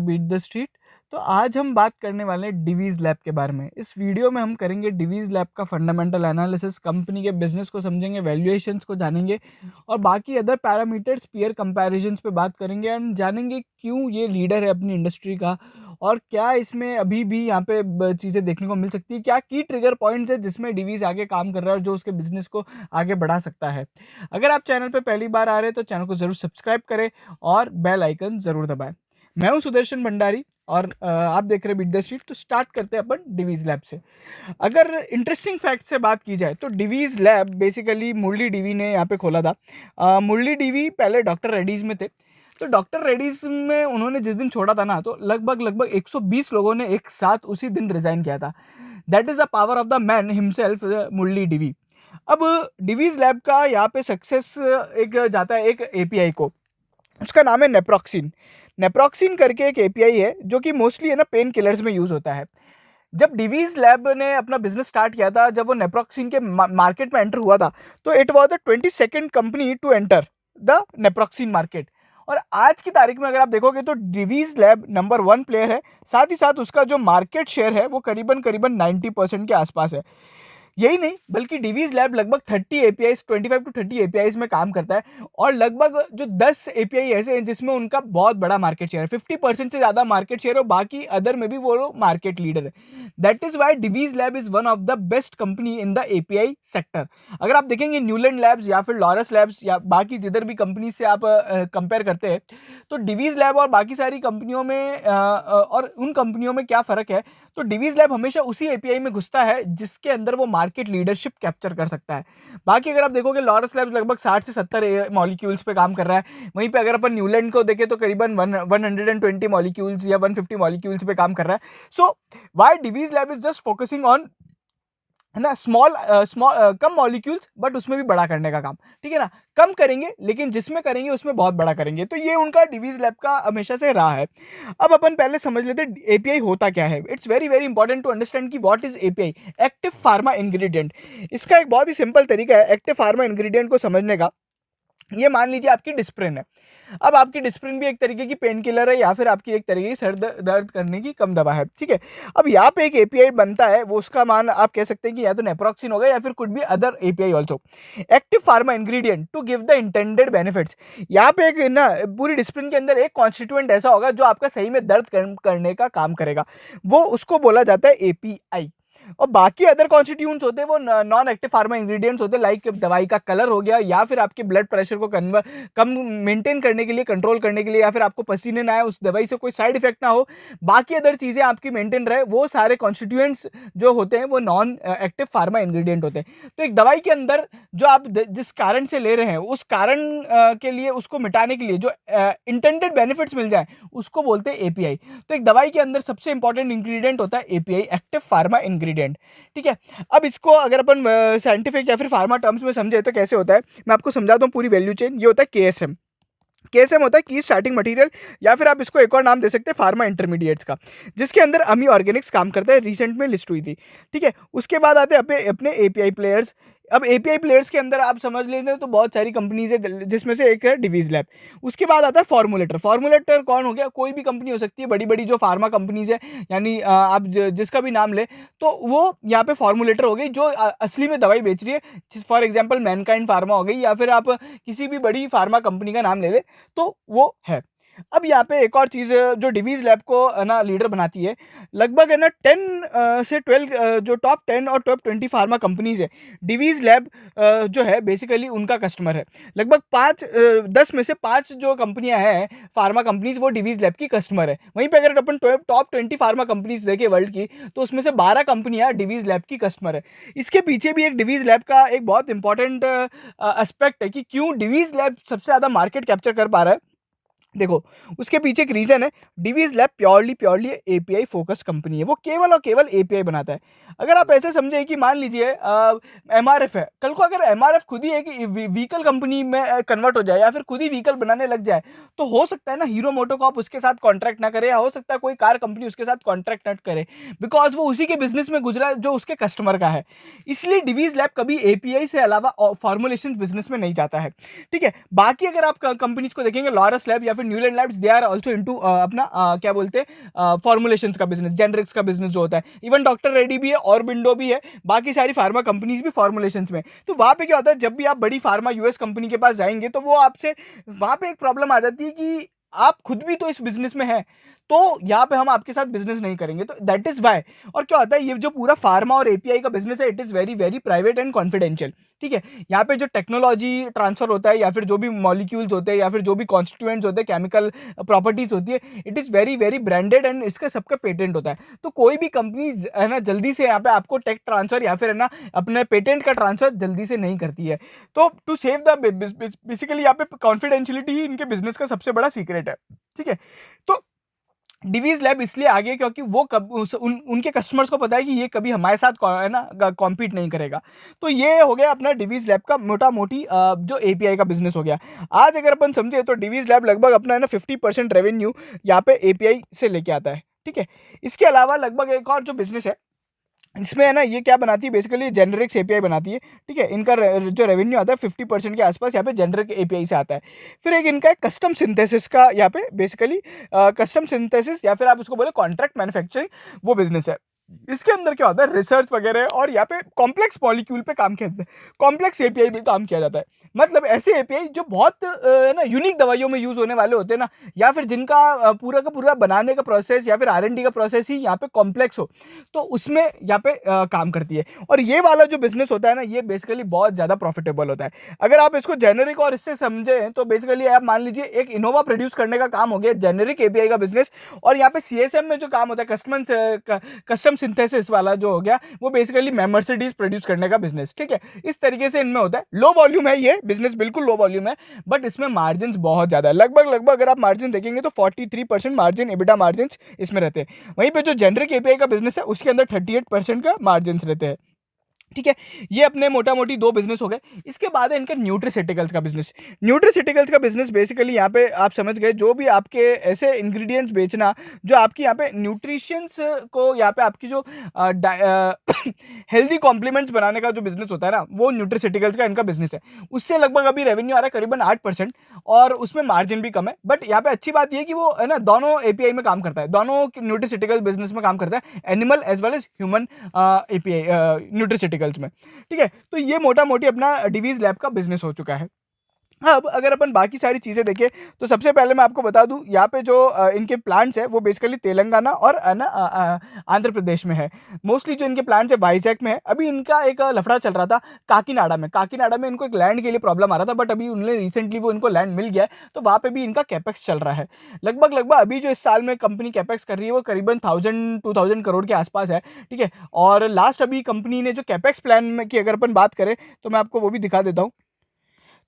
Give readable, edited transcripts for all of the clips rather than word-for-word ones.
Beat the street. तो आज हम बात करने वाले हैं डिवीज लैब के बारे में। इस वीडियो में हम करेंगे डिवीज लैब का फंडामेंटल एनालिसिस, कंपनी के बिजनेस को समझेंगे, वैल्यूएशंस को जानेंगे और बाकी अदर पैरामीटर्स, पीयर कंपैरिजंस पे बात करेंगे एंड जानेंगे क्यों ये लीडर है अपनी इंडस्ट्री का और क्या इसमें अभी भी यहाँ पे चीज़ें देखने को मिल सकती है, क्या की ट्रिगर पॉइंट्स है जिसमें डिवीज आगे काम कर रहा है और जो उसके बिजनेस को आगे बढ़ा सकता है। अगर आप चैनल पे पहली बार आ रहे हैं तो चैनल को ज़रूर सब्सक्राइब करें और बेल आइकन ज़रूर दबाएं। मैं हूं सुदर्शन भंडारी और आप देख रहे हैं बीट द स्ट्रीट। तो स्टार्ट करते हैं अपन डिवीज लैब से। अगर इंटरेस्टिंग फैक्ट से बात की जाए तो डिवीज लैब बेसिकली मुरली डीवी ने यहाँ पे खोला था। मुरली डीवी पहले डॉक्टर रेड्डीज में थे। तो डॉक्टर रेड्डीज में उन्होंने जिस दिन छोड़ा था ना, तो लगभग 120 लोगों ने एक साथ उसी दिन रिजाइन किया था। That is the power of the man himself, Murali Divi. अब डिवीज लैब का यहाँ पे सक्सेस एक जाता है एक एपीआई को, उसका नाम है नेप्रोक्सिन। नेप्रोक्सिन करके एक एपीआई है जो कि मोस्टली है ना पेन किलर्स में यूज होता है। जब डिवीज लैब ने अपना बिजनेस स्टार्ट किया था, जब वो नेप्रोक्सिन के मार्केट में एंटर हुआ था, तो it was the 22nd company to enter the naproxen market. और आज की तारीख में अगर आप देखोगे तो डिवीज लैब नंबर 1 प्लेयर है। साथ ही साथ उसका जो मार्केट शेयर है वो करीबन करीबन 90% के आसपास है। यही नहीं बल्कि डिवीज लैब लगभग 30 एपीआईज, 25 टू 30 एपीआईज में काम करता है और लगभग जो 10 एपीआई ऐसे हैं जिसमें उनका बहुत बड़ा मार्केट शेयर है, 50% से ज़्यादा मार्केट शेयर है और बाकी अदर में भी वो मार्केट लीडर है। That is why Divi's lab is one of the best company in the API sector. अगर आप देखेंगे न्यूलैंड लैब्स या फिर लॉरस लैब्स या बाकी जिधर भी कंपनी से आप कंपेयर करते हैं, तो डिवीज लैब और बाकी सारी कंपनियों में और उन कंपनियों में क्या फ़र्क है, तो डिवीज लैब हमेशा उसी एपीआई में घुसता है जिसके अंदर वो मार्केट लीडरशिप कैप्चर कर सकता है। बाकी अगर आप देखोगे लॉरस लैब्स लगभग 60 से 70 मॉलिक्यूल्स पे काम कर रहा है। वहीं पे अगर अपन न्यूलैंड को देखें तो करीबन 120 मॉलिक्यूल्स या 150 मॉलिक्यूल्स पे काम कर रहा है। So why Divi's lab is just focusing on, है ना, कम मॉलिक्यूल्स बट उसमें भी बड़ा करने का काम। ठीक है ना, कम करेंगे लेकिन जिसमें करेंगे उसमें बहुत बड़ा करेंगे। तो ये उनका डिवीज लैब का हमेशा से रहा है। अब अपन पहले समझ लेते हैं एपीआई होता क्या है। It's very very important to understand कि what is API, active pharma ingredient. इसका एक बहुत ही सिंपल तरीका है एक्टिव फार्मा इंग्रेडिएंट को समझने का। ये मान लीजिए आपकी डिस्प्रिन है। अब आपकी डिस्प्रिन भी एक तरीके की पेन किलर है या फिर आपकी एक तरीके की सर दर्द करने की कम दवा है। ठीक है, अब यहाँ पे एक एपीआई बनता है, वो उसका मान आप कह सकते हैं कि या तो नेप्रोक्सिन होगा या फिर कुछ भी other API also. Active pharma ingredient to give the intended benefits. यहाँ पे एक ना पूरी डिस्प्रिन के अंदर एक कॉन्स्टिट्यूएंट ऐसा होगा जो आपका सही में दर्द करने का काम करेगा, वो उसको बोला जाता है एपीआई। और बाकी अदर कॉन्स्टिट्यूएंट्स होते हैं वो नॉन एक्टिव फार्मा इंग्रेडिएंट्स होते हैं, लाइक दवाई का कलर हो गया या फिर आपके ब्लड प्रेशर को कम मेंटेन करने के लिए, कंट्रोल करने के लिए, या फिर आपको पसीने ना आए, उस दवाई से कोई साइड इफेक्ट ना हो, बाकी अदर चीज़ें आपकी मेंटेन रहे, वो सारे कॉन्स्टिट्यूएंट्स जो होते हैं वो नॉन एक्टिव फार्मा इंग्रेडिएंट होते हैं। तो एक दवाई के अंदर जो आप जिस कारण से ले रहे हैं उस कारण के लिए, उसको मिटाने के लिए जो इंटेंडेड बेनिफिट्स मिल जाए उसको बोलते हैं एपीआई। तो एक दवाई के अंदर सबसे इंपॉर्टेंट इंग्रेडिएंट होता है एपीआई, एक्टिव फार्मा इंग्रेडिएंट। ठीक है, अब इसको अगर अपन साइंटिफिक या फिर फार्मा टर्म्स में समझे तो कैसे होता है, मैं आपको समझाता हूँ पूरी वैल्यू चेन। ये होता है केएसएम। केएसएम होता है की स्टार्टिंग मटेरियल, या फिर आप इसको एक और नाम दे सकते हैं फार्मा इंटरमीडिएट्स का, जिसके अंदर अमी ऑर्गेनिक्स काम करता है, रिसेंट में लिस्ट हुई थी। ठीक है, उसके बाद आते हैं अपने एपीआई प्लेयर्स। अब एपीआई प्लेयर्स के अंदर आप समझ लेते हैं तो बहुत सारी कंपनीज है जिसमें से एक है डिवीज लैब। उसके बाद आता है फॉर्मुलेटर। फॉर्मुलेटर कौन हो गया, कोई भी कंपनी हो सकती है, बड़ी बड़ी जो फार्मा कंपनीज है, यानी आप जिसका भी नाम ले तो वो यहाँ पे फॉर्मुलेटर हो गई जो असली में दवाई बेच रही है। फॉर एग्जाम्पल मैनकाइंड फार्मा हो गई, या फिर आप किसी भी बड़ी फार्मा कंपनी का नाम ले ले तो वो है। अब यहाँ पे एक और चीज़ जो डिवीज लैब को ना लीडर बनाती है, लगभग है ना 10 से 12 जो टॉप 10 और टॉप 20 फार्मा कंपनीज है, डिवीज लैब जो है बेसिकली उनका कस्टमर है। लगभग 10 में से 5 जो कंपनियां हैं फार्मा कंपनीज, वो डिवीज लैब की कस्टमर है। वहीं पे अगर अपन टॉप 20 फार्मा कंपनीज देखें वर्ल्ड की, तो उसमें से 12 कंपनियां डिवीज लैब की कस्टमर है। इसके पीछे भी एक डिवीज लैब का एक बहुत इंपॉर्टेंट एस्पेक्ट है कि क्यों डिवीज लैब सबसे ज़्यादा मार्केट कैप्चर कर पा रहा है। देखो, उसके पीछे एक रीजन है, Divi's lab purely API focus company है, वो केवल और केवल एपीआई बनाता है। अगर आप ऐसे समझे कि मान लीजिए एमआरएफ है, कल को अगर एमआरएफ खुद ही एक व्हीकल कंपनी में कन्वर्ट हो जाए या फिर खुद ही व्हीकल बनाने लग जाए, तो हो सकता है ना हीरो मोटोकॉर्प उसके साथ कॉन्ट्रैक्ट ना करे, या हो सकता है कोई कार कंपनी उसके साथ कॉन्ट्रैक्ट ना करे, बिकॉज वो उसी के बिजनेस में गुजरा जो उसके कस्टमर का है। इसलिए डिवीज लैब कभी एपीआई से अलावा फॉर्मुलेशन बिजनेस में नहीं जाता है। ठीक है, बाकी अगर आप कंपनीज को देखेंगे, लॉरस लैब या फिर फिर Neuland labs, they are also into अपना क्या बोलते हैं फॉर्मुलेशंस का बिजनेस, जेनरिक्स का बिजनेस जो होता है। इवन डॉक्टर रेड्डी भी है, ऑरबिंदो भी है, बाकी सारी फार्मा कंपनीज भी फॉर्मुलेशंस में। तो वहाँ पे क्या होता है, जब भी आप बड़ी फार्मा यूएस कंपनी के पास जाएंगे तो वो आपसे वहाँ पे एक प्रॉब्लम आ जाती है कि आप खुद भी तो इस बिजनेस में हैं, तो यहाँ पे हम आपके साथ बिजनेस नहीं करेंगे, तो दैट इज वाई। और क्या होता है, ये जो पूरा फार्मा और एपीआई का बिजनेस है, it is very very private and confidential, ठीक है। यहाँ पे जो टेक्नोलॉजी ट्रांसफर होता है, या फिर जो भी मॉलिक्यूल्स होते हैं, या फिर जो भी कॉन्स्टिट्यूएंट्स होते हैं, केमिकल प्रॉपर्टीज होती है, it is very very branded and इसका सबका पेटेंट होता है। तो कोई भी कंपनी है ना जल्दी से यहाँ पे आपको टेक ट्रांसफर या फिर है ना अपने पेटेंट का ट्रांसफर जल्दी से नहीं करती है। तो टू सेव द बेसिकली यहाँ पे कॉन्फिडेंशियलिटी ही इनके बिजनेस का सबसे बड़ा सीक्रेट है, ठीक है। तो डिवीज लैब इसलिए आगे क्योंकि वो उनके कस्टमर्स को पता है कि ये कभी हमारे साथ है ना कॉम्पीट नहीं करेगा। तो ये हो गया अपना डिवीज लैब का मोटा मोटी जो एपीआई का बिजनेस हो गया। आज अगर अपन समझे तो डिवीज लैब लगभग अपना है ना 50% रेवेन्यू यहाँ पे एपीआई से लेके आता है, ठीक है। इसके अलावा लगभग एक और जो बिजनेस है इसमें है ना, ये क्या बनाती है, बेसिकली जेनरिक्स एपीआई बनाती है, ठीक है। इनका जो रेवेन्यू आता है 50% के आसपास यहाँ पे जेनरिक एपीआई से आता है। फिर एक इनका कस्टम सिंथेसिस का यहाँ पे बेसिकली कस्टम सिंथेसिस या फिर आप उसको बोले कॉन्ट्रैक्ट मैन्युफैक्चरिंग, वो बिजनेस है। इसके अंदर क्या होता है, रिसर्च वगैरह और यहाँ पे कॉम्प्लेक्स मॉलिक्यूल पे काम किया जाता है, कॉम्प्लेक्स एपीआई भी काम किया जाता है। मतलब ऐसे एपीआई जो बहुत ना यूनिक दवाइयों में यूज होने वाले होते हैं ना, या फिर जिनका पूरा का पूरा बनाने का प्रोसेस या फिर आरएनडी का प्रोसेस ही यहाँ पे कॉम्प्लेक्स हो, तो उसमें यहाँ पे काम करती है। और ये वाला जो बिजनेस होता है ना, ये बेसिकली बहुत ज्यादा प्रॉफिटेबल होता है। अगर आप इसको जेनरिक और इससे समझे तो बेसिकली आप मान लीजिए एक इनोवा प्रोड्यूस करने का काम हो गया जेनरिक एपीआई का बिजनेस, और यहाँ पे सीएसएम में जो काम होता है कस्टम सिंथेसिस वाला जो हो गया, वो बेसिकली मर्सिडीज प्रोड्यूस करने का बिजनेस, ठीक है। इस तरीके से इनमें होता है। लो वॉल्यूम है ये बिजनेस, बिल्कुल लो वॉल्यूम है, बट इसमें मार्जिन बहुत ज्यादा है। लगभग अगर आप मार्जिन देखेंगे तो 43% मार्जिन, एबिटा मार्जिन इसमें रहते हैं। वहीं पे जो जेनरिक एपीआई का बिजनेस है उसके अंदर 38% का मार्जिन रहते हैं, ठीक है। ये अपने मोटा मोटी दो बिजनेस हो गए। इसके बाद है इनका न्यूट्रिसिटिकल्स का बिजनेस। न्यूट्रिसिटिकल्स का बिजनेस बेसिकली यहाँ पे आप समझ गए, जो भी आपके ऐसे इंग्रेडिएंट्स बेचना जो आपकी यहाँ पे न्यूट्रिशंस को यहाँ पे आपकी जो हेल्दी कॉम्प्लीमेंट्स बनाने का जो बिजनेस होता है ना, वो न्यूट्रिसिटिकल्स का इनका बिजनेस है। उससे लगभग अभी रेवेन्यू आ रहा है करीबन 8% और उसमें मार्जिन भी कम है। बट यहाँ पे अच्छी बात ये है कि वो है ना दोनों एपीआई में काम करता है, दोनों न्यूट्रिसिटिकल बिजनेस में काम करता है, animal as well as human API nutraceuticals में, ठीक है। तो ये मोटा मोटी अपना डिवीज लैब का बिजनेस हो चुका है। अब अगर अपन बाकी सारी चीज़ें देखें तो सबसे पहले मैं आपको बता दूं, यहाँ पे जो इनके प्लांट्स है वो बेसिकली तेलंगाना और आंध्र प्रदेश में है। मोस्टली जो इनके प्लांट्स है वाइजैक में है। अभी इनका एक लफड़ा चल रहा था काकीनाडा में इनको एक लैंड के लिए प्रॉब्लम आ रहा था, बट अभी उन्हें रिसेंटली वो इनको लैंड मिल गया है, तो वहाँ पे भी इनका कैपेक्स चल रहा है। लगभग अभी जो इस साल में कंपनी कैपेक्स कर रही है वो करीबन 1000-2000 करोड़ के आसपास है, ठीक है। और लास्ट अभी कंपनी ने जो कैपेक्स प्लान में की अगर अपन बात करें तो मैं आपको वो भी दिखा देता हूँ।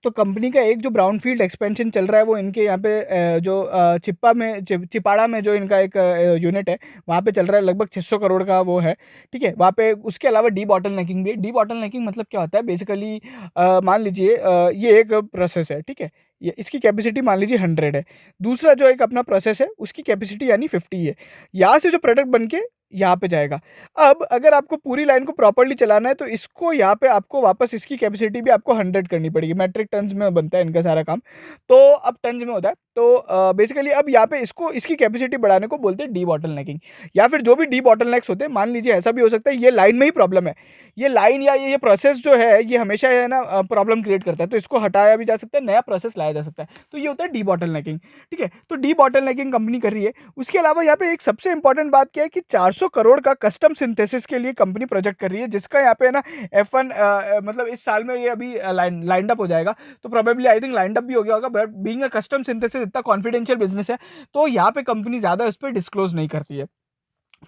तो कंपनी का एक जो ब्राउनफील्ड एक्सपेंशन चल रहा है वो इनके यहाँ पे जो चिपाड़ा में जो इनका एक यूनिट है वहाँ पे चल रहा है, लगभग 600 करोड़ का वो है, ठीक है। वहाँ पे उसके अलावा डी बॉटल नेकिंग भी है। डी बॉटल नेकिंग मतलब क्या होता है, बेसिकली मान लीजिए ये एक प्रोसेस है, ठीक है। ये इसकी कैपेसिटी मान लीजिए 100 है। दूसरा जो एक अपना प्रोसेस है उसकी कैपेसिटी यानी 50 है। यहाँ से जो प्रोडक्ट बन के यहाँ पे जाएगा। अब अगर आपको पूरी लाइन को प्रॉपर्ली चलाना है तो इसको यहाँ पे आपको वापस इसकी कैपेसिटी भी आपको 100 करनी पड़ेगी। मैट्रिक टन्स में बनता है इनका सारा काम, तो अब टन्स में होता है। तो बेसिकली अब यहाँ पे इसकी कैपेसिटी बढ़ाने को बोलते हैं डी बॉटल नेकिंग, या फिर जो भी डी बॉटल नेक्स होते हैं। मान लीजिए ऐसा भी हो सकता है ये लाइन में ही प्रॉब्लम है, ये लाइन या ये प्रोसेस जो है ये हमेशा है ना प्रॉब्लम क्रिएट करता है, तो इसको हटाया भी जा सकता है, नया प्रोसेस लाया जा सकता है। तो ये होता है डी बॉटल नेकिंग, ठीक है। तो डी बॉटल नेकिंग कंपनी कर रही है। उसके अलावा यहाँ पे एक सबसे इंपॉर्टेंट बात क्या है कि 400 करोड़ का कस्टम सिंथेसिस के लिए कंपनी प्रोजेक्ट कर रही है, जिसका यहाँ पे ना F1 मतलब इस साल में ये अभी लाइंड अप हो जाएगा। तो probably I think lined up भी हो गया होगा, but being a custom synthesis इतना कॉन्फिडेंशियल बिजनेस है तो यहाँ पे कंपनी ज़्यादा उस पर डिस्क्लोज नहीं करती है।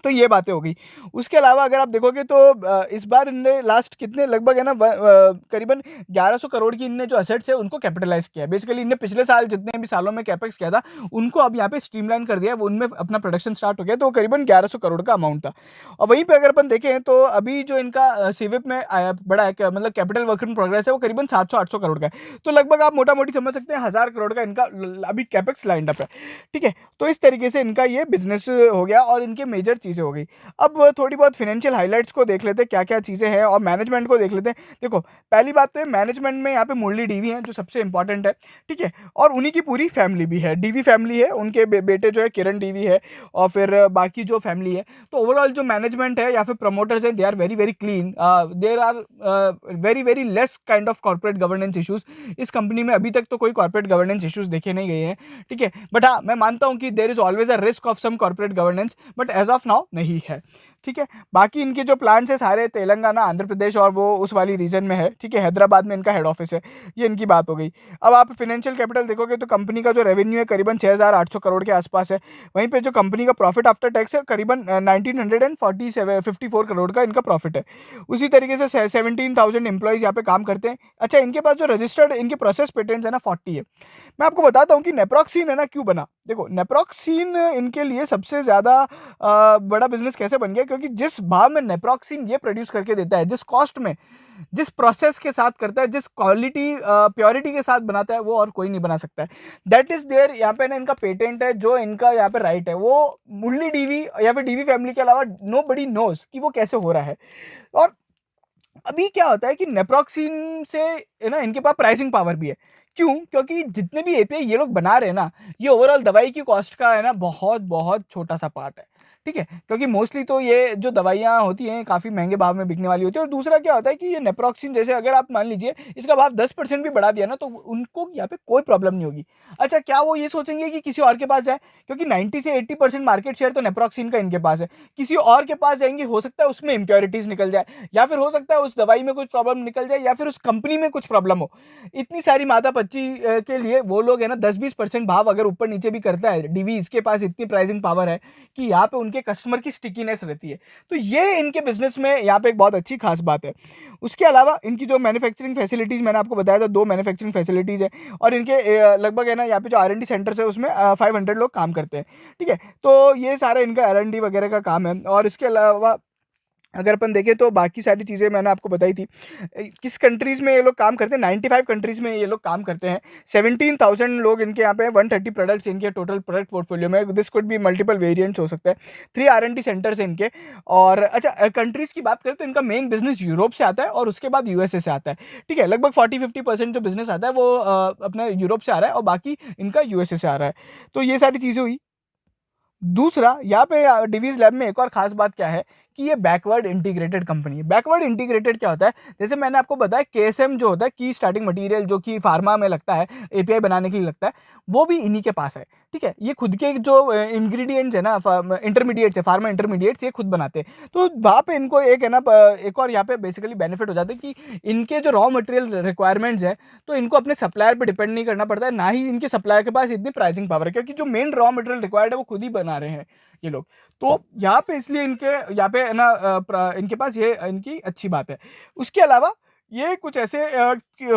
तो ये बातें हो गई। उसके अलावा अगर आप देखोगे तो इस बार इनने लास्ट कितने लगभग है ना करीबन 1100 करोड़ की इनने जो असेट्स है उनको कैपिटलाइज किया है। बेसिकली इनने पिछले साल जितने भी सालों में कैपेक्स किया था उनको अब यहाँ पे स्ट्रीमलाइन कर दिया है, उनमें अपना प्रोडक्शन स्टार्ट हो गया, तो करीबन 1100 करोड़ का अमाउंट था। और वहीं पर अगर अपन देखें तो अभी जो इनका सीविप में बड़ा है मतलब कैपिटल वर्क इन प्रोग्रेस है वो करीबन 700-800 करोड़ का है। तो लगभग आप मोटा मोटी समझ सकते हैं 1000 करोड़ का इनका अभी कैपेक्स लाइंड अप है, ठीक है। तो इस तरीके से इनका ये बिजनेस हो गया। और इनके मेजर चीज़ें हो गई। अब थोड़ी बहुत फाइनेंशियल हाइलाइट्स को देख लेते हैं, क्या-क्या चीज़ें हैं, और मैनेजमेंट को देख लेते हैं। देखो, पहली बात तो मैनेजमेंट में यहाँ पे मुरली डीवी हैं, जो सबसे इंपॉर्टेंट है, ठीक है? और उन्हीं की पूरी फैमिली भी है, डीवी फैमिली है, उनके बेटे जो है किरण डीवी है, और फिर बाकी जो फैमिली है। तो ओवरऑल जो मैनेजमेंट है या फिर प्रमोटर्स हैं, they are very very clean, there are very very less kind of corporate governance issues. इस कंपनी में अभी तक तो कोई कॉर्पोरेट गवर्नेंस इश्यूज देखे नहीं गए हैं, ठीक है? बट हाँ, मैं मानता हूँ कि there is always a risk of some corporate governance, but as of now नहीं है, ठीक है? बाकी इनके जो प्लांट्स है सारे तेलंगाना, आंध्र प्रदेश और वो उस वाली रीजन में है, ठीक है? हैदराबाद में इनका हेड ऑफिस है। ये इनकी बात हो गई। अब आप फाइनेंशियल कैपिटल देखोगे तो कंपनी का जो रेवेन्यू है करीबन 6,800 करोड़ के आसपास है। वहीं पे जो कंपनी का प्रॉफिट आफ्टर टैक्स है करीबन 1954 करोड़ का इनका प्रॉफिट है। उसी तरीके से 17,000 एम्प्लॉइज यहाँ पे काम करते हैं। अच्छा, इनके पास जो रजिस्टर्ड इनके प्रोसेस पेटेंट्स है ना 40 है। मैं आपको बताता हूँ कि नेप्रोक्सीन है ना क्यों बना। देखो, नेप्रोक्सीन इनके लिए सबसे ज़्यादा बड़ा बिजनेस कैसे बन गया, क्योंकि जिस भाव में नेप्रोक्सीन ये प्रोड्यूस करके देता है, जिस कॉस्ट में, जिस प्रोसेस के साथ करता है, जिस क्वालिटी प्योरिटी के साथ बनाता है, वो और कोई नहीं बना सकता है। दैट इज देयर, यहाँ पे ना इनका पेटेंट है, जो इनका यहाँ पे राइट है, वो मुरली डीवी या फिर डीवी फैमिली के अलावा नो बडी नोज कि वो कैसे हो रहा है। और अभी क्या होता है कि नेप्रोक्सीन से है ना इनके पास प्राइसिंग पावर भी है। क्यों? क्योंकि जितने भी एपीआई ये लोग बना रहे हैं ना, ये ओवरऑल दवाई की कॉस्ट का है ना बहुत बहुत छोटा सा पार्ट है, ठीक है? क्योंकि मोस्टली तो ये जो दवाइयाँ होती हैं काफ़ी महंगे भाव में बिकने वाली होती है। और दूसरा क्या होता है कि ये नेप्रोक्सीन जैसे अगर आप मान लीजिए इसका भाव 10% भी बढ़ा दिया ना, तो उनको यहाँ पे कोई प्रॉब्लम नहीं होगी। अच्छा, क्या वो ये सोचेंगे कि किसी और के पास जाए? क्योंकि 90 से 80% मार्केट शेयर तो नेप्रोक्सीन का इनके पास है। किसी और के पास जाएंगे, हो सकता है उसमें इम्प्योरिटीज निकल जाए, या फिर हो सकता है उस दवाई में कुछ प्रॉब्लम निकल जाए, या फिर उस कंपनी में कुछ प्रॉब्लम हो। इतनी सारी मातापच्ची के लिए वो लोग है ना 10-20% भाव अगर ऊपर नीचे भी करता है, डीवी इसके पास इतनी प्राइसिंग पावर है कि यहाँ पे उनके कस्टमर की स्टिकीनेस रहती है। तो ये इनके बिजनेस में यहाँ पे एक बहुत अच्छी खास बात है। उसके अलावा इनकी जो मैन्युफैक्चरिंग फैसिलिटीज़ मैंने आपको बताया था, 2 मैन्युफैक्चरिंग फैसिलिटीज़ है, और इनके लगभग है ना यहाँ पे जो R&D सेंटर्स है उसमें 500 लोग काम करते हैं, ठीक है? तो ये सारा इनका R&D वगैरह का काम है। और इसके अलावा अगर अपन देखें तो बाकी सारी चीज़ें मैंने आपको बताई थी। किस कंट्रीज़ में ये लोग काम करते हैं, 95 कंट्रीज़ में ये लोग काम करते हैं। 17,000 लोग इनके यहाँ पे हैं, 130 प्रोडक्ट्स इनके टोटल प्रोडक्ट पोर्टफोलियो में। This could be multiple variants हो सकता है। 3 R&D सेंटर्स हैं इनके। और अच्छा, कंट्रीज़ की बात करें तो इनका मेन बिजनेस यूरोप से आता है और उसके बाद यूएसए से आता है, ठीक है? लगभग 40-50% जो बिजनेस आता है वो अपना यूरोप से आ रहा है, और बाकी इनका यूएसए से आ रहा है। तो ये सारी चीज़ें हुई। दूसरा, यहाँ पे डिवीज़ लैब में एक और ख़ास बात क्या है कि ये बैकवर्ड इंटीग्रेटेड कंपनी है। बैकवर्ड इंटीग्रेटेड क्या होता है? जैसे मैंने आपको बताया, केएसएम जो होता है, की स्टार्टिंग मटेरियल, जो कि फार्मा में लगता है, एपीआई बनाने के लिए लगता है, वो भी इन्हीं के पास है, ठीक है? ये खुद के जो इंग्रेडिएंट्स है ना, इंटरमीडिएट्स है, फार्मा इंटरमीडिएट्स, ये खुद बनाते हैं। तो वहाँ पे इनको एक है ना एक और यहाँ पे बेसिकली बेनिफिट हो जाता है कि इनके जो रॉ मटेरियल रिक्वायरमेंट्स है, तो इनको अपने सप्लायर पे डिपेंड नहीं करना पड़ता है, ना ही इनके सप्लायर के पास इतनी प्राइसिंग पावर है, क्योंकि जो मेन रॉ मटेरियल रिक्वायर्ड है वो खुद ही बना रहे हैं ये लोग। तो यहाँ पे इसलिए इनके यहाँ पे है ना इनके पास ये इनकी अच्छी बात है। उसके अलावा ये कुछ ऐसे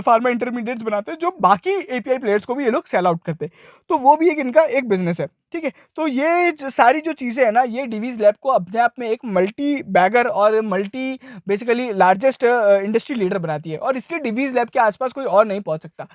फार्मा इंटरमीडिएट्स बनाते हैं जो बाकी एपीआई प्लेयर्स को भी ये लोग सेल आउट करते हैं। तो वो भी एक इनका एक बिजनेस है, ठीक है? तो ये सारी जो चीज़ें हैं ना, ये डिवीज़ लैब को अपने आप में एक मल्टी बैगर और multi basically largest industry leader बनाती है, और इसलिए डिवीज़ लैब के आसपास कोई और नहीं पहुंच सकता।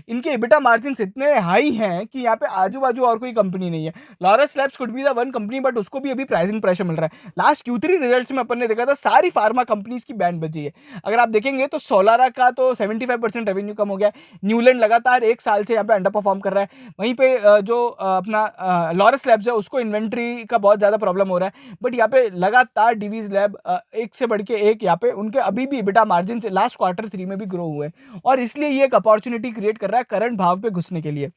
इनके एबिटा मार्जिन इतने हाई हैं कि यहाँ पे आजू बाजू और कोई कंपनी नहीं है। Laurus labs could be the one company, but उसको भी अभी प्राइसिंग प्रेशर मिल रहा है। लास्ट Q3 रिजल्ट्स में अपन ने देखा था, सारी फार्मा कंपनीज की बैंड बजी है। अगर आप देखेंगे तो सोलारा का तो 75% रेवेन्यू कम हो गया है। न्यूलैंड लगातार 1 साल से यहाँ पे अंडर परफॉर्म कर रहा है। वहीं पे जो अपना लॉरस लैब्स है, उसको इन्वेंट्री का बहुत ज़्यादा प्रॉब्लम हो रहा है। बट यहाँ पे लगातार डिवीज़ लैब एक से बढ़ के एक यहाँ पे उनके अभी भी एबिटा मार्जिन लास्ट Q3 में भी ग्रो हुए हैं, और इसलिए ये एक अपॉर्चुनिटी क्रिएट कर रहा है करंट भाव पे घुसने के लिए।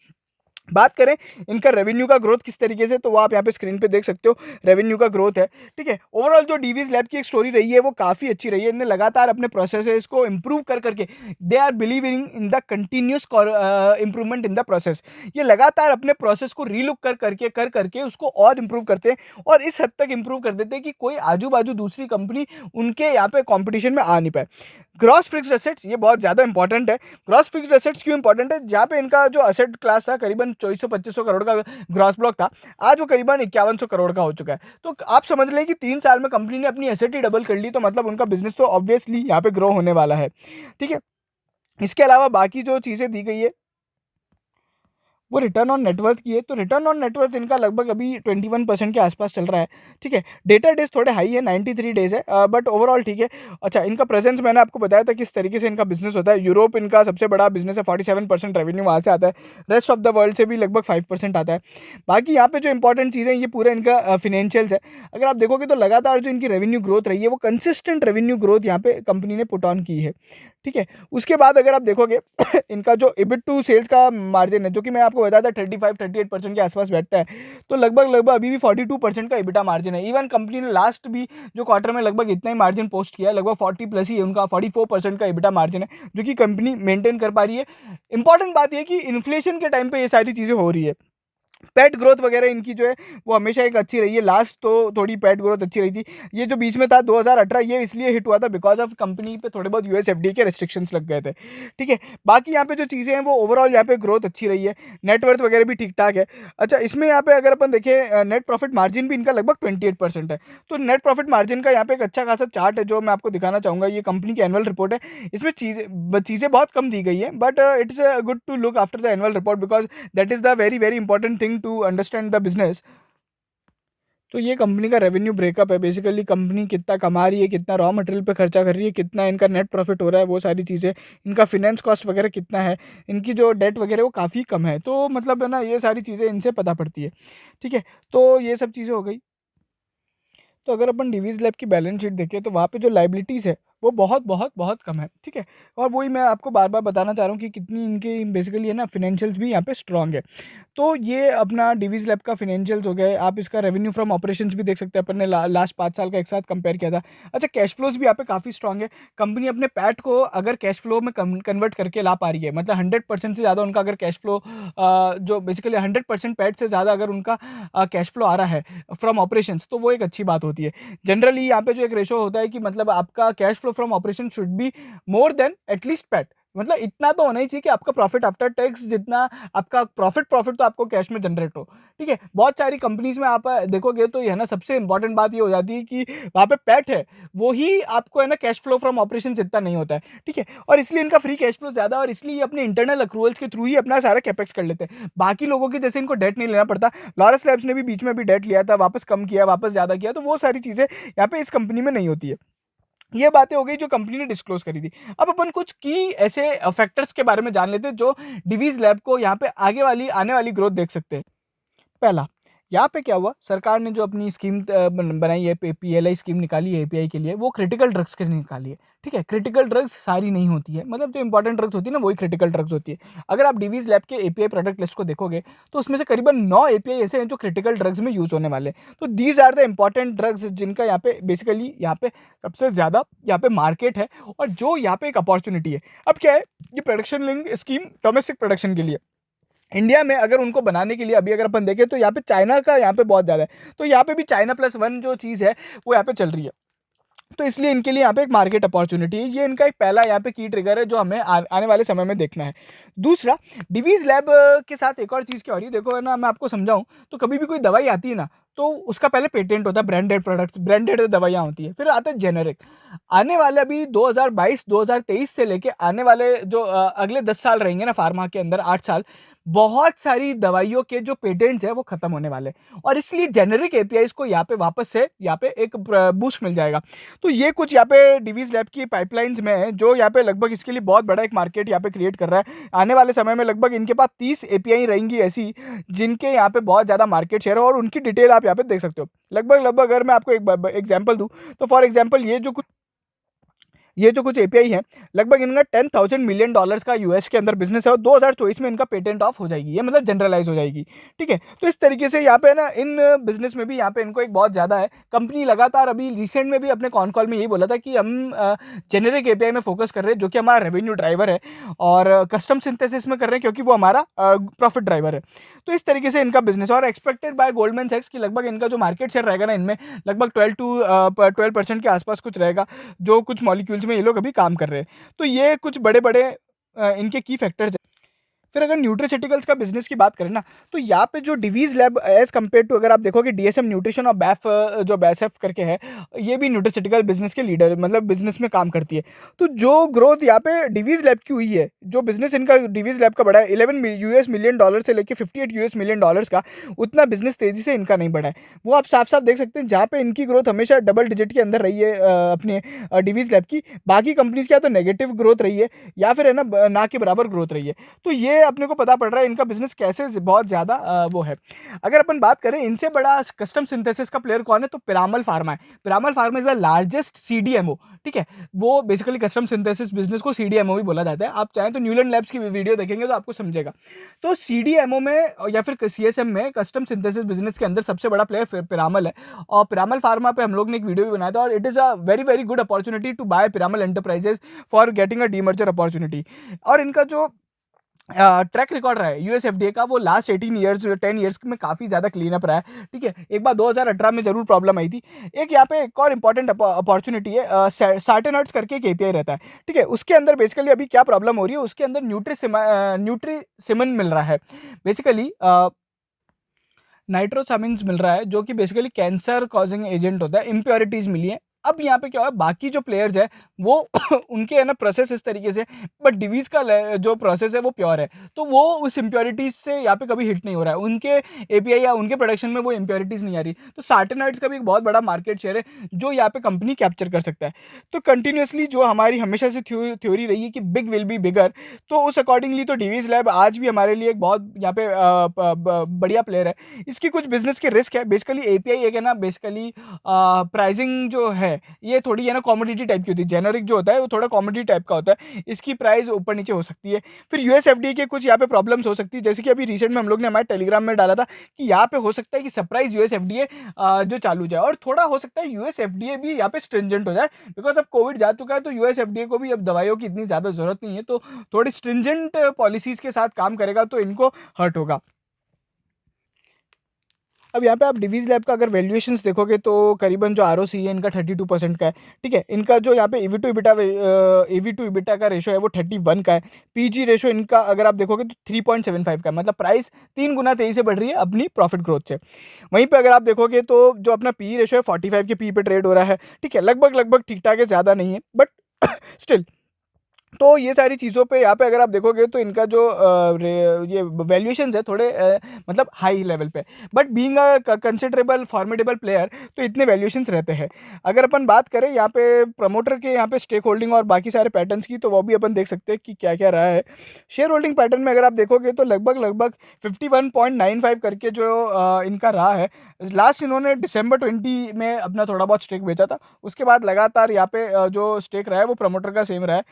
बात करें इनका रेवेन्यू का ग्रोथ किस तरीके से, तो वो आप यहाँ पे स्क्रीन पे देख सकते हो, रेवेन्यू का ग्रोथ है, ठीक है? ओवरऑल जो डीवीज लैब की एक स्टोरी रही है वो काफ़ी अच्छी रही है। इन्हें लगातार अपने प्रोसेसेस को इंप्रूव कर करके, they are believing in the continuous improvement in the process. ये लगातार अपने प्रोसेस को रीलुक कर करके उसको और इंप्रूव करते हैं, और इस हद तक इंप्रूव कर देते हैं कि कोई आजू बाजू दूसरी कंपनी उनके यहाँ पे कॉम्पिटिशन में आ नहीं पाए। ग्रॉस फिक्स्ड एसेट्स, ये बहुत ज़्यादा इंपॉर्टेंट है। ग्रॉस फिक्स्ड एसेट्स क्यों इंपॉर्टेंट है? जहाँ पे इनका जो एसेट क्लास था करीबन 2400-2500 करोड़ का ग्रॉस ब्लॉक था, आज वो करीबन 5100 करोड़ का हो चुका है। तो आप समझ लें कि 3 साल में कंपनी ने अपनी एसेट ही डबल कर ली, तो मतलब उनका बिजनेस तो ऑब्वियसली यहाँ पे ग्रो होने वाला है, ठीक है? इसके अलावा बाकी जो चीज़ें दी गई है वो रिटर्न ऑन नेटवर्थ की है, तो रिटर्न ऑन नेटवर्थ इनका लगभग अभी 21% के आसपास चल रहा है। ठीक है, डेटा डेज थोड़े हाई है, 93 डेज है, बट ओवरऑल ठीक है। अच्छा, इनका प्रेजेंस मैंने आपको बताया था किस तरीके से इनका बिजनेस होता है। यूरोप इनका सबसे बड़ा बिजनेस है, 47% रेवेन्यू वहाँ से आता है, रेस्ट ऑफ द वर्ल्ड से भी लगभग 5% आता है। बाकी यहाँ पे जो इंपॉर्टेंट चीज़ें, ये पूरा इनका फिनेंशियल्स है। अगर आप देखोगे तो लगातार जो इनकी रेवेन्यू ग्रोथ रही है, वो कंसिस्टेंट रेवेन्यू ग्रोथ यहाँ पे कंपनी ने पुट ऑन की है। ठीक है, उसके बाद अगर आप देखोगे इनका जो इबिट टू सेल्स का मार्जिन है, जो कि मैं आपको बताया था 35-38% के आसपास बैठता है, तो लगभग लगभग अभी भी 42% का इबिटा मार्जिन है। इवन कंपनी ने लास्ट भी जो क्वार्टर में लगभग इतना ही मार्जिन पोस्ट किया है, लगभग 40 प्लस ही है उनका, 44% का इबिटा मार्जिन है, जो कि कंपनी मेंटेन कर पा रही है। इंपॉर्टेंट बात यह है कि इन्फ्लेशन के टाइम पे ये सारी चीज़ें हो रही है। पेट ग्रोथ वगैरह इनकी जो है वो हमेशा एक अच्छी रही है। लास्ट तो थोड़ी पेट ग्रोथ अच्छी रही थी। ये जो बीच में था 2018, ये इसलिए हिट हुआ था बिकॉज ऑफ कंपनी पे थोड़े बहुत यूएस एफडीए के रेस्ट्रिक्शंस लग गए थे। ठीक है, बाकी यहाँ पे जो चीज़ें हैं वो ओवरऑल यहाँ पे ग्रोथ अच्छी रही है, नेटवर्थ वगैरह भी ठीक ठाक है। अच्छा, इसमें यहाँ पे अगर अपन देखें नेट प्रॉफिट मार्जिन भी इनका लगभग 28% है। तो नेट प्रॉफिट मार्जिन का यहाँ पे एक अच्छा खासा चार्ट है जो मैं आपको दिखाना चाहूँगा। ये कंपनी की एनुअल रिपोर्ट है, इसमें चीज़ें बहुत कम दी गई है, but it's good to look after the annual report because that is the very very important thing to understand the business. तो ये कंपनी का रेवेन्यू ब्रेकअप है, बेसिकली कंपनी कितना कमा रही है, कितना रॉ मटेरियल पे खर्चा कर रही है, कितना इनका नेट प्रॉफिट हो रहा है, वो सारी चीज़ें, इनका फिनेंस कॉस्ट वगैरह कितना है, इनकी जो डेट वगैरह वो काफ़ी कम है। तो मतलब है ना, ये सारी चीज़ें इनसे पता पड़ती है। ठीक है, तो ये सब चीज़ें हो गई। तो अगर अपन डिवीज़ लैब की बैलेंस शीट देखें तो वहाँ पे जो लाइबिलिटीज़ है वो बहुत बहुत बहुत कम है। ठीक है, और वही मैं आपको बार बार बताना चाह रहा हूँ कि कितनी इनकी बेसिकली है ना फिनेंशियल्स भी यहाँ पे स्ट्रांग है। तो ये अपना डिवीज़ लैब का फिनेंशियल्स हो गए। आप इसका रेवेन्यू फ्रॉम ऑपरेशंस भी देख सकते हैं, अपन ने लास्ट 5 साल का एक साथ कंपेयर किया था। अच्छा, कैश फ्लोज भी यहाँ पे काफ़ी स्ट्रांग है। कंपनी अपने पैट को अगर कैश फ्लो में कन्वर्ट करके ला पा रही है, मतलब 100% से ज़्यादा उनका अगर कैश फ्लो जो बेसिकली 100% पैट से ज़्यादा अगर उनका कैश फ्लो आ रहा है फ्रॉम ऑपरेशंस, तो वो एक अच्छी बात होती है। जनरली यहाँ पे जो एक रेशो होता है कि मतलब आपका cash flow from operation should be more than at least PAT, मतलब इतना तो होना ही चाहिए कि आपका प्रॉफिट आफ्टर टैक्स जितना आपका प्रॉफिट तो आपको कैश में जनरेट हो। ठीक है, बहुत सारी कंपनीज में आप देखोगे तो है ना, सबसे इंपॉर्टेंट बात ये हो जाती है कि वहाँ पे पैट है, वो ही आपको है ना कैश फ्लो फ्रॉम ऑपरेशन इतना नहीं होता है। ठीक है, और इसलिए इनका फ्री कैश फ्लो ज्यादा, और इसलिए ये अपने इंटरनल अक्रूवल्स के थ्रू ही अपना सारा कैपेक्स कर लेते हैं। बाकी लोगों के जैसे इनको डेट नहीं लेना पड़ता। लॉरस लैब्स ने भी बीच में भी डेट लिया था, वापस कम किया, वापस ज्यादा किया, तो वो सारी चीजें यहाँ पे इस कंपनी में नहीं होती है। ये बातें हो गई जो कंपनी ने डिस्क्लोज करी थी। अब अपन कुछ की ऐसे फैक्टर्स के बारे में जान लेते हैं जो डिवीज लैब को यहाँ पे आने वाली ग्रोथ देख सकते हैं। पहला, यहाँ पे क्या हुआ, सरकार ने जो अपनी स्कीम बनाई है, पीएलआई स्कीम निकाली है एपीआई के लिए, वो क्रिटिकल ड्रग्स के लिए निकाली है। ठीक है, क्रिटिकल ड्रग्स सारी नहीं होती है, मतलब जो इंपॉर्टेंट ड्रग्स होती है ना, वही क्रिटिकल ड्रग्स होती है। अगर आप डिवीज लैब के एपीआई प्रोडक्ट लिस्ट को देखोगे तो उसमें से करीबन 9 एपीआई ऐसे हैं जो क्रिटिकल ड्रग्स में यूज होने वाले हैं। तो these are the important drugs जिनका यहाँ पे बेसिकली यहाँ पे सबसे ज्यादा यहाँ पे मार्केट है, और जो यहाँ पे एक अपॉर्चुनिटी है। अब क्या है, ये production link scheme domestic production के लिए, इंडिया में अगर उनको बनाने के लिए अभी अगर अपन देखें तो यहाँ पे चाइना का यहाँ पे बहुत ज़्यादा है, तो यहाँ पे भी China+1 जो चीज़ है वो यहाँ पे चल रही है। तो इसलिए इनके लिए यहाँ पे एक मार्केट अपॉर्चुनिटी है। ये इनका एक पहला यहाँ पे की ट्रिगर है जो हमें आने वाले समय में देखना है। दूसरा, डिवीज लैब के साथ एक और चीज़ क्या हो रही है, देखो है ना, मैं आपको समझाऊं तो कभी भी कोई दवाई आती है ना, तो उसका पहले पेटेंट होता है, ब्रांडेड प्रोडक्ट्स, ब्रांडेड दवाइयाँ होती है, फिर आता है जेनेरिक। आने वाले अभी 2022-2023 से लेके आने वाले जो अगले 10 साल रहेंगे ना फार्मा के अंदर, 8 साल, बहुत सारी दवाइयों के जो पेटेंट्स है वो खत्म होने वाले हैं, और इसलिए जेनेरिक एपीआईज को यहाँ पे वापस से यहाँ पे एक बूस्ट मिल जाएगा। तो ये कुछ यहाँ पे डिवीज लैब की पाइपलाइंस में है जो यहाँ पे लगभग इसके लिए बहुत बड़ा एक मार्केट यहाँ पे क्रिएट कर रहा है। आने वाले समय में लगभग इनके पास 30 एपीआई रहेंगी ऐसी जिनके यहाँ पे बहुत ज़्यादा मार्केट शेयर है, और उनकी डिटेल आप यहाँ पे देख सकते हो। लगभग अगर मैं आपको एक एग्जाम्पल दूँ तो फॉर एग्जाम्पल ये जो कुछ एपीआई है, लगभग इनका $10,000 मिलियन का यूएस के अंदर बिजनेस है, और 2024 में इनका पेटेंट ऑफ हो जाएगी, ये मतलब जनरलाइज हो जाएगी। ठीक है, तो इस तरीके से यहाँ पे ना इन बिजनेस में भी यहाँ पे इनको एक बहुत ज़्यादा है। कंपनी लगातार अभी रिसेंट में भी अपने कॉन कॉल में यही बोला था कि हम जेनेरिक एपीआई में फोकस कर रहे हैं, जो कि हमारा रेवेन्यू ड्राइवर है, और कस्टम सिंथेसिस में कर रहे हैं क्योंकि वो हमारा प्रॉफिट ड्राइवर है। तो इस तरीके से इनका बिजनेस, और एक्सपेक्टेड बाय गोल्डमैन सैक्स की लगभग इनका जो मार्केट शेयर रहेगा ना इनमें, लगभग 12% के आसपास कुछ रहेगा, जो कुछ मॉलिक्यूल्स में ये लोग अभी काम कर रहे हैं। तो ये कुछ बड़े बड़े इनके की फैक्टर्स हैं। फिर अगर न्यूट्रास्यूटिकल्स का बिजनेस की बात करें ना, तो यहाँ पे जो Divi's lab as compare to, अगर आप देखोगे डीएसएम न्यूट्रिशन और बैफ जो बैसएफ करके है, ये भी न्यूट्रास्यूटिकल बिजनेस के लीडर, मतलब बिजनेस में काम करती है। तो जो ग्रोथ यहाँ पे डिवीज लैब की हुई है, जो बिजनेस इनका डिवीज लैब का बढ़ा है 11 यूएस मिलियन डॉलर से लेके 58 यूएस मिलियन डॉलर्स का, उतना बिजनेस तेजी से इनका नहीं बढ़ा है। वो आप साफ साफ देख सकते हैं, जहाँ पे इनकी ग्रोथ हमेशा डबल डिजिट के अंदर रही है अपने डिवीज लैब की, बाकी कंपनीज क्या तो नेगेटिव ग्रोथ रही है या फिर है ना के बराबर ग्रोथ रही है। तो ये अपने को पता पड़ रहा है इनका बिजनेस कैसे बहुत ज़्यादा वो है। अगर अपन बात करें इनसे बड़ा कस्टम सिंथेसिस का प्लेयर कौन है, तो पिरामल फार्मा है। Piramal pharma is the largest CDMO, ठीक है। वो बेसिकली कस्टम सिंथेसिस बिजनेस को सीडीएमओ भी बोला जाता है। आप चाहें तो न्यूलैंड लैब्स की वीडियो देखेंगे तो आपको समझेगा। तो सीडीएमओ में या फिर सीएसएम में, कस्टम सिंथेसिस बिजनेस के अंदर सबसे बड़ा प्लेयर पिरामल है। और पिरामल फार्मा पे हम लोग ने एक वीडियो भी बनाया था, और it is a very very good opportunity to buy Piramal Enterprises for getting a demerger opportunity. और इनका जो ट्रैक रिकॉर्ड रहा है यूएसएफडीए का, वो लास्ट 18 ईयर्स 10 ईयर्स में काफ़ी ज़्यादा क्लीन अप रहा है, ठीक है। एक बार 2018 में जरूर प्रॉब्लम आई थी। एक यहाँ पे एक और इंपॉर्टेंट अपॉर्चुनिटी है, सार्टेनर्ट्स करके एक एपीआई रहता है, ठीक है। उसके अंदर बेसिकली अभी क्या प्रॉब्लम हो रही है, उसके अंदर न्यूट्रीसिमन मिल रहा है, बेसिकली नाइट्रोसामिन्स मिल रहा है, जो कि बेसिकली कैंसर कॉजिंग एजेंट होता है। इम्प्योरिटीज मिली है। अब यहाँ पे क्या हुआ, बाकी जो प्लेयर्स है वो उनके है ना प्रोसेस इस तरीके से, बट डिवीज का जो प्रोसेस है वो प्योर है, तो वो उस इम्प्योरिटीज से यहाँ पे कभी हिट नहीं हो रहा है। उनके एपीआई या उनके प्रोडक्शन में वो इम्प्योरिटीज नहीं आ रही। तो सार्टेनाइड्स का भी एक बहुत बड़ा मार्केट शेयर है जो यहाँ पे कंपनी कैप्चर कर सकता है। तो कंटिन्यूसली जो हमारी हमेशा से थ्योरी रही है कि बिग विल बी बिगर, तो उस अकॉर्डिंगली तो डिवीज लैब आज भी हमारे लिए एक बहुत यहाँ पे बढ़िया प्लेयर है। इसकी कुछ बिजनेस के रिस्क है, बेसिकली एपीआई एक है ना, बेसिकली प्राइसिंग जो है ये थोड़ी है ना कॉमोडिटी टाइप की होती है। जेनरिक जो होता है वो थोड़ा कॉमोडिटी टाइप का होता है, इसकी प्राइस ऊपर नीचे हो सकती है। फिर यूएसएफडीए के कुछ यहाँ पे प्रॉब्लम्स हो सकती है, जैसे कि अभी रिसेंट में हम लोग ने हमारे टेलीग्राम में डाला था कि यहाँ पे हो सकता है कि सरप्राइज यूएसएफडीए जो चालू जाए, और थोड़ा हो सकता है यूएसएफडीए भी यहाँ पे स्ट्रिंजेंट हो जाए, बिकॉज अब कोविड जा चुका है, तो यूएसएफडीए को भी अब दवाइयों की इतनी ज़्यादा जरूरत नहीं है, तो थोड़ी स्ट्रिंजेंट पॉलिसीज के साथ काम करेगा तो इनको हर्ट होगा। अब यहाँ पे आप डिवीज लैब का अगर वैल्यूएशंस देखोगे तो करीबन जो आरओसी है इनका 32% का है, ठीक है। इनका जो यहाँ पे ईवी टू इबिटा का रेशो है वो 31 का है। पीजी रेशो इनका अगर आप देखोगे तो 3.75 का है, मतलब प्राइस 3 गुना तेजी से बढ़ रही है अपनी प्रॉफिट ग्रोथ से। वहीं पे अगर आप देखोगे तो जो अपना पी रेशो है 45 के पी पे ट्रेड हो रहा है, ठीक है। लगभग लगभग ठीक ठाक है, ज़्यादा नहीं है, बट स्टिल। तो ये सारी चीज़ों पे यहाँ पे अगर आप देखोगे तो इनका जो ये वैल्यूएशंस है थोड़े मतलब हाई लेवल पे, but being a considerable formidable player तो इतने वैल्यूएशंस रहते हैं। अगर अपन बात करें यहाँ पे प्रमोटर के यहाँ पे स्टेक होल्डिंग और बाकी सारे पैटर्न्स की, तो वो भी अपन देख सकते हैं कि क्या क्या रहा है। शेयर होल्डिंग पैटर्न में अगर आप देखोगे तो लगभग लगभग 51.95 करके जो इनका रहा है। लास्ट इन्होंने दिसंबर 20 में अपना थोड़ा बहुत स्टेक बेचा था, उसके बाद लगातार यहाँ पे जो स्टेक रहा है वो प्रमोटर का सेम रहा है।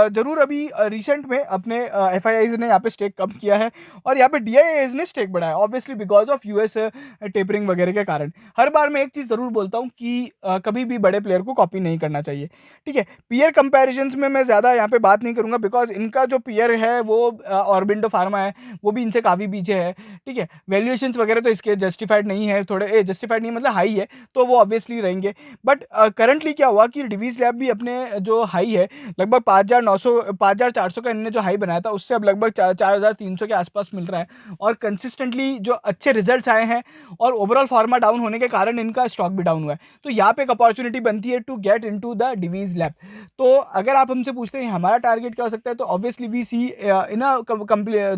जरूर अभी रिसेंट में अपने एफआईआईज ने यहाँ पे स्टेक कम किया है, और यहाँ पे डीआईआईज ने स्टेक बढ़ाया, obviously because of US tapering वगैरह के कारण। हर बार मैं एक चीज़ ज़रूर बोलता हूँ कि कभी भी बड़े प्लेयर को कॉपी नहीं करना चाहिए, ठीक है। पीयर कंपैरिजंस में मैं ज़्यादा यहाँ पे बात नहीं करूँगा, बिकॉज इनका जो पीयर है वो ऑरबिंदो फार्मा है, वो भी इनसे काफ़ी पीछे है, ठीक है। वैल्यूएशंस वगैरह तो इसके जस्टिफाइड नहीं है, थोड़े जस्टिफाइड नहीं मतलब हाई है, तो वो ऑब्वियसली रहेंगे। बट करंटली क्या हुआ कि डिवीज लैब भी अपने जो हाई है लगभग 5,400 का इन्होंने जो हाई बनाया था उससे अब लगभग 4,300 के आसपास मिल रहा है, और कंसिस्टेंटली जो अच्छे रिजल्ट्स आए हैं, और ओवरऑल फार्मा डाउन होने के कारण इनका स्टॉक भी डाउन हुआ है। तो यहाँ पे एक अपॉर्चुनिटी बनती है to get into the Divi's lab. तो अगर आप हमसे पूछते हैं हमारा टारगेट क्या हो सकता है, तो obviously we see in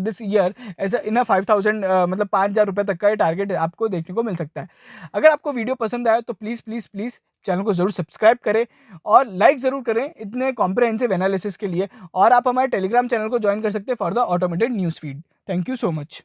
this year as in 5,000 मतलब 5,000 रुपये तक का ये टारगेट आपको देखने को मिल सकता है। अगर आपको वीडियो पसंद आया तो प्लीज़ प्लीज़ प्लीज़ चैनल को ज़रूर सब्सक्राइब करें और लाइक ज़रूर करें इतने कॉम्प्रहेंसिव एनालिसिस के लिए, और आप हमारे टेलीग्राम चैनल को ज्वाइन कर सकते हैं for the automated news feed. Thank you so much.